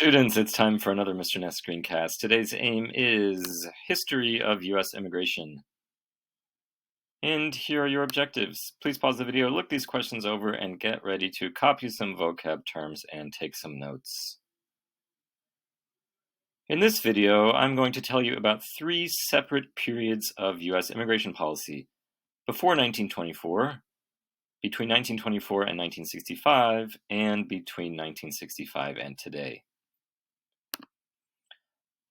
Students, it's time for another Mr. Ness screencast. Today's aim is History of U.S. Immigration. And here are your objectives. Please pause the video, look these questions over, and get ready to copy some vocab terms and take some notes. In this video, I'm going to tell you about 3 separate periods of U.S. immigration policy: before 1924, between 1924 and 1965, and between 1965 and today.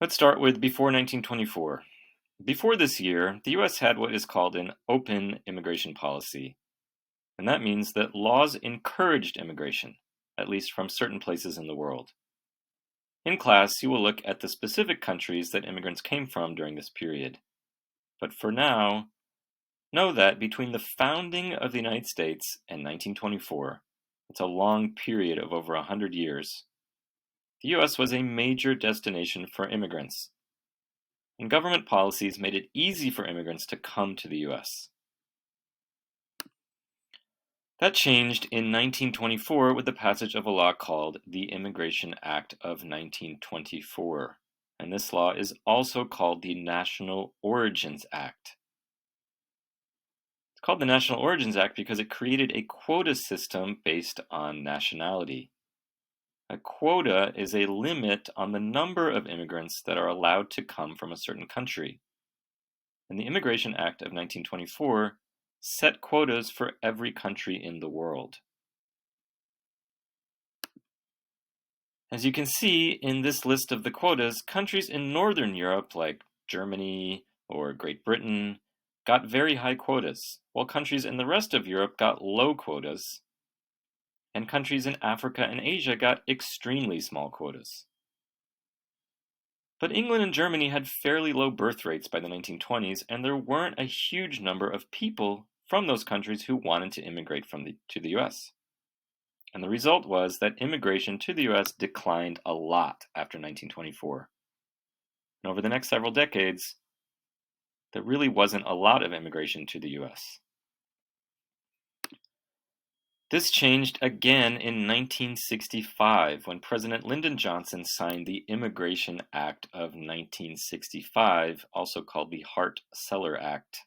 Let's start with before 1924. Before this year, the U.S. had what is called an open immigration policy, and that means that laws encouraged immigration, at least from certain places in the world. In class, you will look at the specific countries that immigrants came from during this period. But for now, know that between the founding of the United States and 1924, it's a long period of over 100 years, the U.S. was a major destination for immigrants, and government policies made it easy for immigrants to come to the U.S. That changed in 1924 with the passage of a law called the Immigration Act of 1924, and this law is also called the National Origins Act. It's called the National Origins Act because it created a quota system based on nationality. A quota is a limit on the number of immigrants that are allowed to come from a certain country. And the Immigration Act of 1924 set quotas for every country in the world. As you can see in this list of the quotas, countries in Northern Europe like Germany or Great Britain got very high quotas, while countries in the rest of Europe got low quotas, and countries in Africa and Asia got extremely small quotas. But England and Germany had fairly low birth rates by the 1920s, and there weren't a huge number of people from those countries who wanted to immigrate to the US. And the result was that immigration to the US declined a lot after 1924. And over the next several decades, there really wasn't a lot of immigration to the US. This changed again in 1965 when President Lyndon Johnson signed the Immigration Act of 1965, also called the Hart-Celler Act.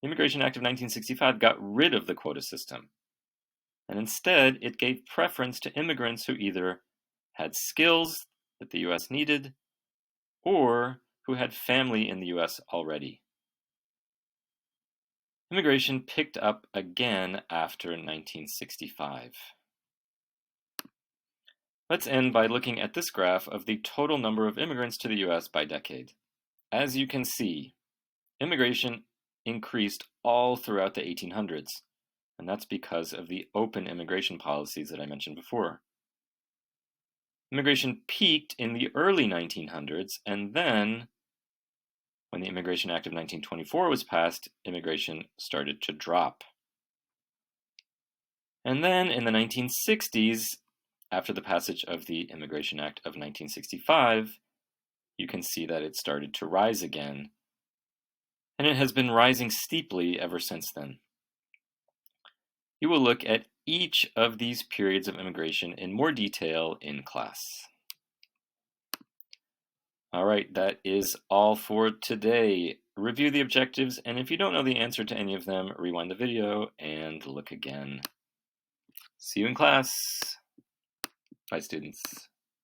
The Immigration Act of 1965 got rid of the quota system, and instead it gave preference to immigrants who either had skills that the US needed or who had family in the US already. Immigration picked up again after 1965. Let's end by looking at this graph of the total number of immigrants to the US by decade. As you can see, immigration increased all throughout the 1800s, and that's because of the open immigration policies that I mentioned before. Immigration peaked in the early 1900s, and then when the Immigration Act of 1924 was passed, immigration started to drop. And then in the 1960s, after the passage of the Immigration Act of 1965, you can see that it started to rise again, and it has been rising steeply ever since then. You will look at each of these periods of immigration in more detail in class. All right, that is all for today. Review the objectives, and if you don't know the answer to any of them, rewind the video and look again. See you in class. Bye, students.